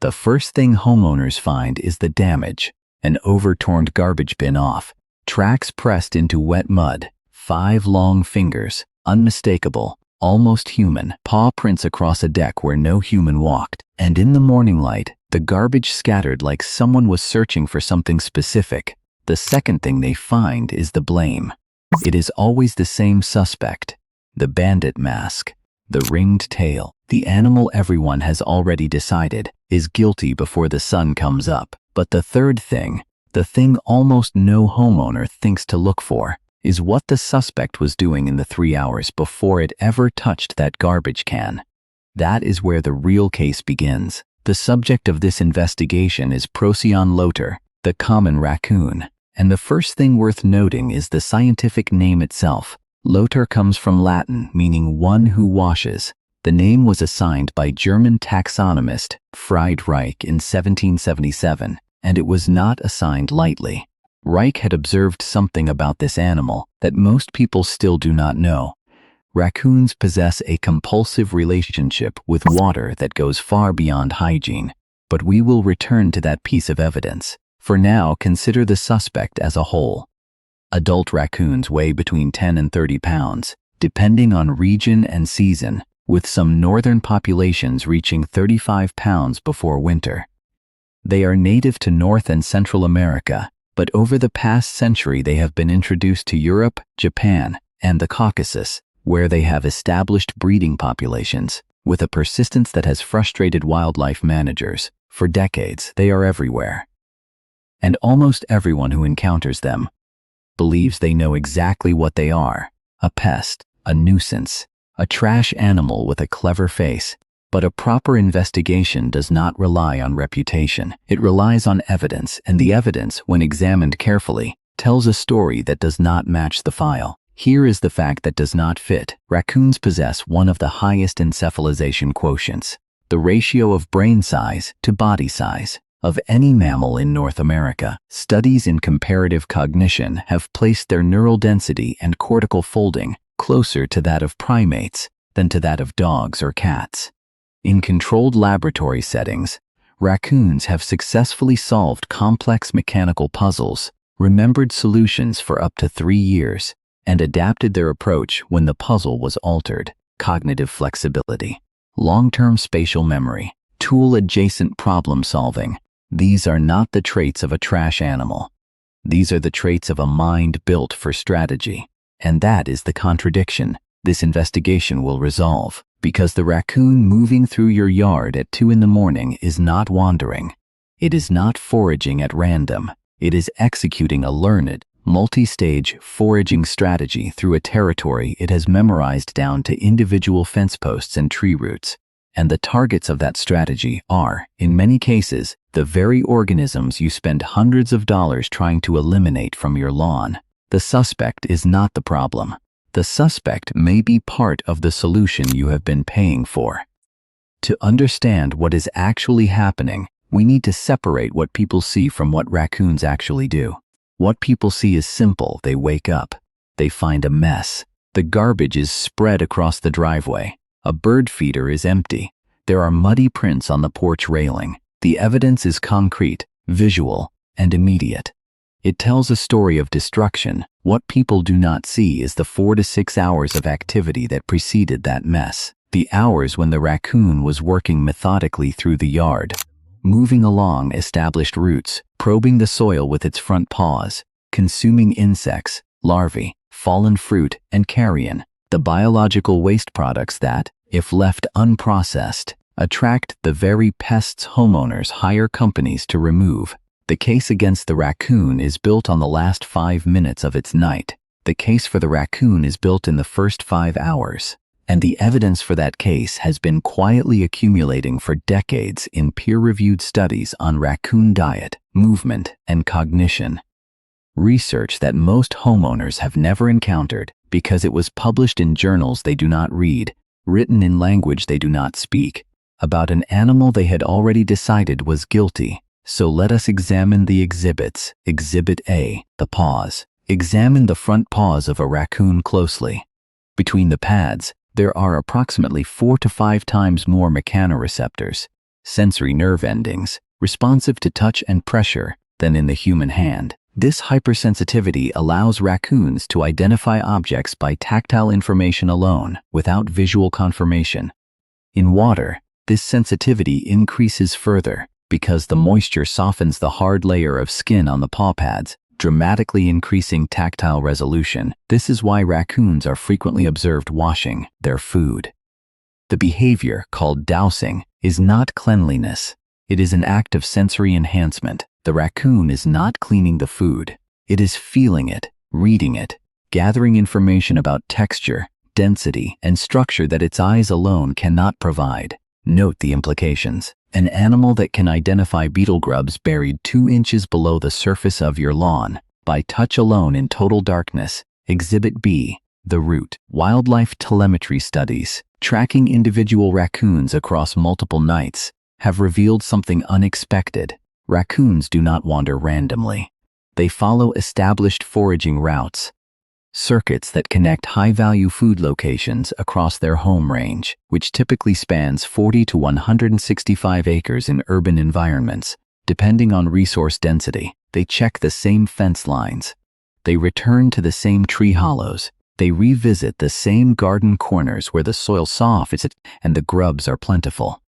The first thing homeowners find is the damage: an overturned garbage bin off, tracks pressed into wet mud, 5 long fingers, unmistakable, almost human, paw prints across a deck where no human walked, and in the morning light, the garbage scattered like someone was searching for something specific. The second thing they find is the blame. It is always the same suspect: the bandit mask, the ringed tail, the animal everyone has already decided is guilty before the sun comes up. But the third thing, the thing almost no homeowner thinks to look for, is what the suspect was doing in the 3 hours before it ever touched that garbage can. That is where the real case begins. The subject of this investigation is Procyon lotor, the common raccoon. And the first thing worth noting is the scientific name itself. Lotor comes from Latin, meaning one who washes. The name was assigned by German taxonomist Fried Reich in 1777, and it was not assigned lightly. Reich had observed something about this animal that most people still do not know. Raccoons possess a compulsive relationship with water that goes far beyond hygiene, but we will return to that piece of evidence. For now, consider the suspect as a whole. Adult raccoons weigh between 10 and 30 pounds, depending on region and season, with some northern populations reaching 35 pounds before winter. They are native to North and Central America, but over the past century they have been introduced to Europe, Japan, and the Caucasus, where they have established breeding populations. With a persistence that has frustrated wildlife managers, for decades they are everywhere. And almost everyone who encounters them believes they know exactly what they are: a pest, a nuisance, a trash animal with a clever face. But a proper investigation does not rely on reputation. It relies on evidence, and the evidence, when examined carefully, tells a story that does not match the file. Here is the fact that does not fit. Raccoons possess one of the highest encephalization quotients, the ratio of brain size to body size, of any mammal in North America. Studies in comparative cognition have placed their neural density and cortical folding closer to that of primates than to that of dogs or cats. In controlled laboratory settings, raccoons have successfully solved complex mechanical puzzles, remembered solutions for up to 3 years, and adapted their approach when the puzzle was altered. Cognitive flexibility, long-term spatial memory, tool-adjacent problem solving. These are not the traits of a trash animal. These are the traits of a mind built for strategy. And that is the contradiction this investigation will resolve, because the raccoon moving through your yard at 2 in the morning is not wandering. It is not foraging at random. It is executing a learned, multi-stage foraging strategy through a territory it has memorized down to individual fence posts and tree roots. And the targets of that strategy are, in many cases, the very organisms you spend hundreds of dollars trying to eliminate from your lawn. The suspect is not the problem. The suspect may be part of the solution you have been paying for. To understand what is actually happening, we need to separate what people see from what raccoons actually do. What people see is simple. They wake up. They find a mess. The garbage is spread across the driveway. A bird feeder is empty. There are muddy prints on the porch railing. The evidence is concrete, visual, and immediate. It tells a story of destruction. What people do not see is the 4 to 6 hours of activity that preceded that mess. The hours when the raccoon was working methodically through the yard, moving along established routes, probing the soil with its front paws, consuming insects, larvae, fallen fruit, and carrion, the biological waste products that, if left unprocessed, attract the very pests homeowners hire companies to remove. The case against the raccoon is built on the last 5 minutes of its night. The case for the raccoon is built in the first 5 hours. And the evidence for that case has been quietly accumulating for decades in peer-reviewed studies on raccoon diet, movement, and cognition. Research that most homeowners have never encountered because it was published in journals they do not read, written in language they do not speak, about an animal they had already decided was guilty. So let us examine the exhibits. Exhibit A, the paws. Examine the front paws of a raccoon closely. Between the pads, there are approximately 4 to 5 times more mechanoreceptors. sensory nerve endings, responsive to touch and pressure, than in the human hand. This hypersensitivity allows raccoons to identify objects by tactile information alone, without visual confirmation. In water, this sensitivity increases further because the moisture softens the hard layer of skin on the paw pads, dramatically increasing tactile resolution. This is why raccoons are frequently observed washing their food. The behavior, called dousing, is not cleanliness. It is an act of sensory enhancement. The raccoon is not cleaning the food. It is feeling it, reading it, gathering information about texture, density, and structure that its eyes alone cannot provide. Note the implications. An animal that can identify beetle grubs buried 2 inches below the surface of your lawn, by touch alone in total darkness. Exhibit B, the root. Wildlife telemetry studies, tracking individual raccoons across multiple nights, have revealed something unexpected. Raccoons do not wander randomly. They follow established foraging routes, circuits that connect high-value food locations across their home range, which typically spans 40 to 165 acres in urban environments. Depending on resource density, they check the same fence lines. They return to the same tree hollows. They revisit the same garden corners where the soil soft and the grubs are plentiful.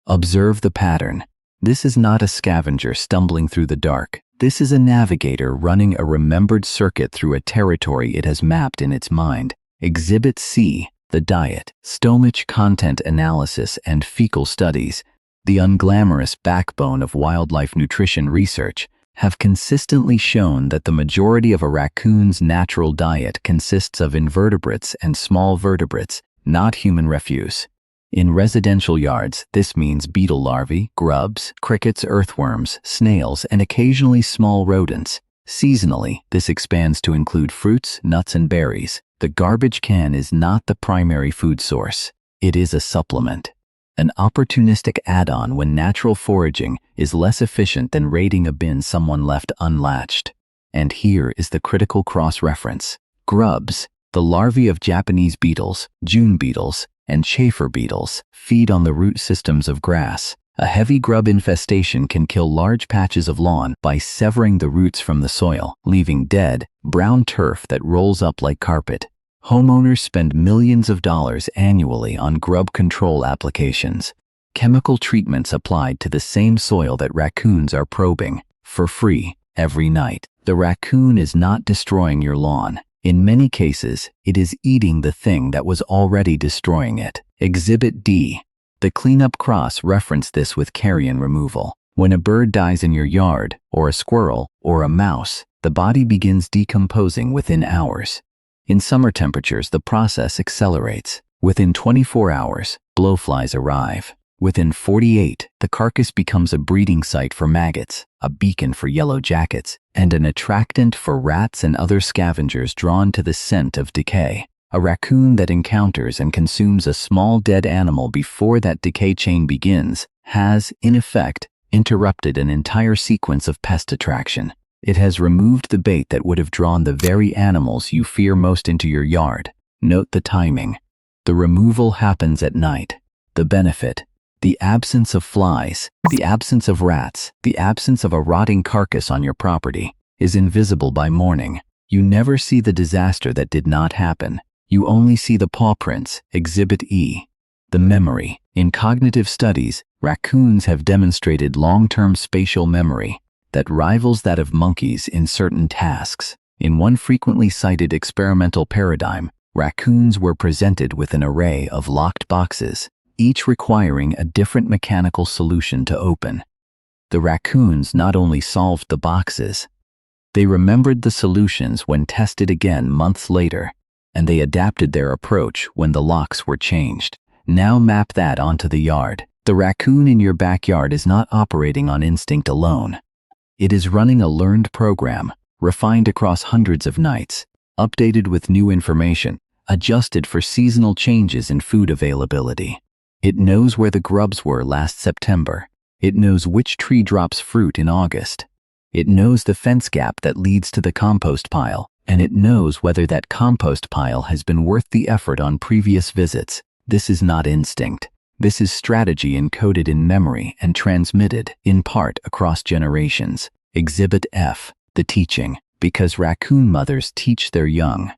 Observe the pattern. This is not a scavenger stumbling through the dark. This is a navigator running a remembered circuit through a territory it has mapped in its mind. Exhibit C, the diet. Stomach content analysis and fecal studies, the unglamorous backbone of wildlife nutrition research, have consistently shown that the majority of a raccoon's natural diet consists of invertebrates and small vertebrates, not human refuse. In residential yards, this means beetle larvae, grubs, crickets, earthworms, snails, and occasionally small rodents. Seasonally, this expands to include fruits, nuts, and berries. The garbage can is not the primary food source. It is a supplement, an opportunistic add-on when natural foraging is less efficient than raiding a bin someone left unlatched. And here is the critical cross-reference. Grubs, the larvae of Japanese beetles, June beetles, and chafer beetles, feed on the root systems of grass. A heavy grub infestation can kill large patches of lawn by severing the roots from the soil, leaving dead, brown turf that rolls up like carpet. Homeowners spend millions of dollars annually on grub control applications, chemical treatments applied to the same soil that raccoons are probing, for free, every night. The raccoon is not destroying your lawn. In many cases, it is eating the thing that was already destroying it. Exhibit D. The cleanup cross referenced this with carrion removal. When a bird dies in your yard, or a squirrel, or a mouse, the body begins decomposing within hours. In summer temperatures, the process accelerates. Within 24 hours, blowflies arrive. Within 48, the carcass becomes a breeding site for maggots, a beacon for yellow jackets, and an attractant for rats and other scavengers drawn to the scent of decay. A raccoon that encounters and consumes a small dead animal before that decay chain begins has, in effect, interrupted an entire sequence of pest attraction. It has removed the bait that would have drawn the very animals you fear most into your yard. Note the timing. The removal happens at night. The benefit: the absence of flies, the absence of rats, the absence of a rotting carcass on your property, is invisible by morning. You never see the disaster that did not happen. You only see the paw prints. Exhibit E. The memory. In cognitive studies, raccoons have demonstrated long-term spatial memory that rivals that of monkeys in certain tasks. In one frequently cited experimental paradigm, raccoons were presented with an array of locked boxes, each requiring a different mechanical solution to open. The raccoons not only solved the boxes, they remembered the solutions when tested again months later, and they adapted their approach when the locks were changed. Now map that onto the yard. The raccoon in your backyard is not operating on instinct alone. It is running a learned program, refined across hundreds of nights, updated with new information, adjusted for seasonal changes in food availability. It knows where the grubs were last September. It knows which tree drops fruit in August. It knows the fence gap that leads to the compost pile, and it knows whether that compost pile has been worth the effort on previous visits. This is not instinct. This is strategy encoded in memory and transmitted, in part, across generations. Exhibit F, the teaching, because raccoon mothers teach their young.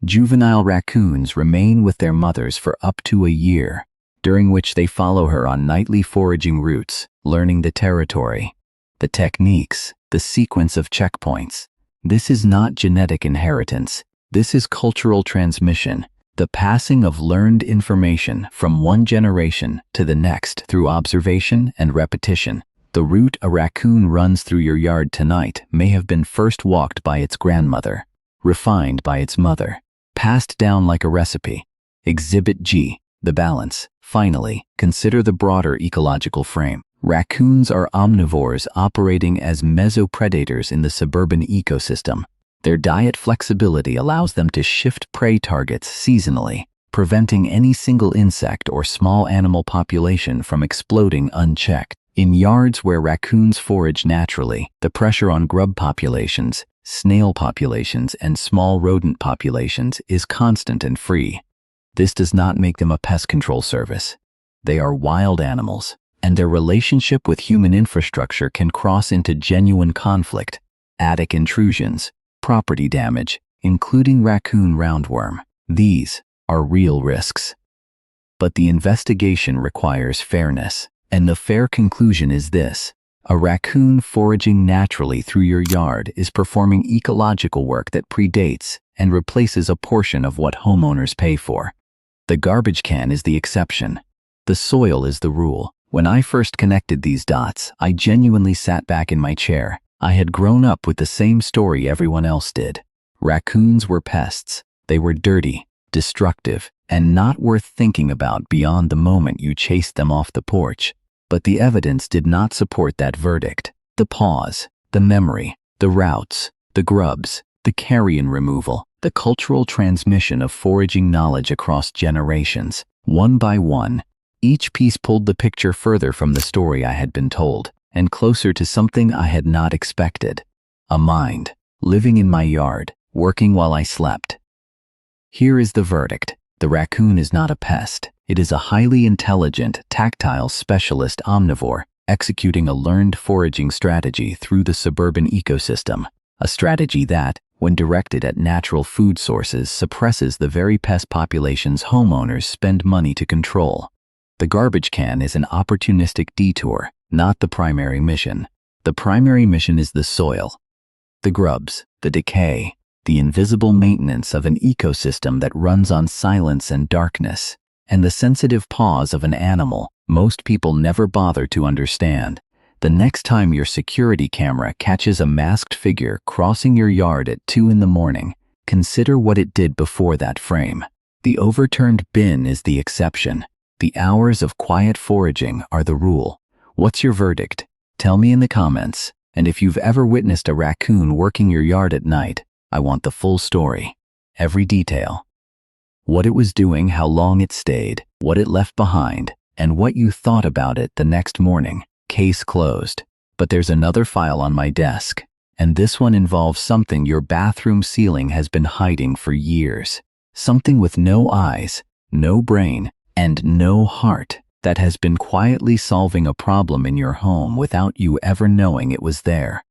Juvenile raccoons remain with their mothers for up to a year, during which they follow her on nightly foraging routes, learning the territory, the techniques, the sequence of checkpoints. This is not genetic inheritance. This is cultural transmission, the passing of learned information from one generation to the next through observation and repetition. The route a raccoon runs through your yard tonight may have been first walked by its grandmother, refined by its mother, passed down like a recipe. Exhibit G, the balance. Finally, consider the broader ecological frame. Raccoons are omnivores operating as mesopredators in the suburban ecosystem. Their diet flexibility allows them to shift prey targets seasonally, preventing any single insect or small animal population from exploding unchecked. In yards where raccoons forage naturally, the pressure on grub populations, snail populations, and small rodent populations is constant and free. This does not make them a pest control service. They are wild animals, and their relationship with human infrastructure can cross into genuine conflict, attic intrusions, property damage, including raccoon roundworm. These are real risks. But the investigation requires fairness, and the fair conclusion is this: a raccoon foraging naturally through your yard is performing ecological work that predates and replaces a portion of what homeowners pay for. The garbage can is the exception. The soil is the rule. When I first connected these dots, I genuinely sat back in my chair. I had grown up with the same story everyone else did. Raccoons were pests. They were dirty, destructive, and not worth thinking about beyond the moment you chased them off the porch. But the evidence did not support that verdict. The pause, the memory, the routes, the grubs, the carrion removal, the cultural transmission of foraging knowledge across generations. One by one, each piece pulled the picture further from the story I had been told, and closer to something I had not expected. A mind, living in my yard, working while I slept. Here is the verdict. The raccoon is not a pest. It is a highly intelligent, tactile specialist omnivore, executing a learned foraging strategy through the suburban ecosystem. A strategy that, when directed at natural food sources, suppresses the very pest populations homeowners spend money to control. The garbage can is an opportunistic detour, not the primary mission. The primary mission is the soil, the grubs, the decay, the invisible maintenance of an ecosystem that runs on silence and darkness, and the sensitive pause of an animal most people never bother to understand. The next time your security camera catches a masked figure crossing your yard at 2 in the morning, consider what it did before that frame. The overturned bin is the exception. The hours of quiet foraging are the rule. What's your verdict? Tell me in the comments. And if you've ever witnessed a raccoon working your yard at night, I want the full story. Every detail. What it was doing, how long it stayed, what it left behind, and what you thought about it the next morning. Case closed. But there's another file on my desk, and this one involves something your bathroom ceiling has been hiding for years. Something with no eyes, no brain, and no heart that has been quietly solving a problem in your home without you ever knowing it was there.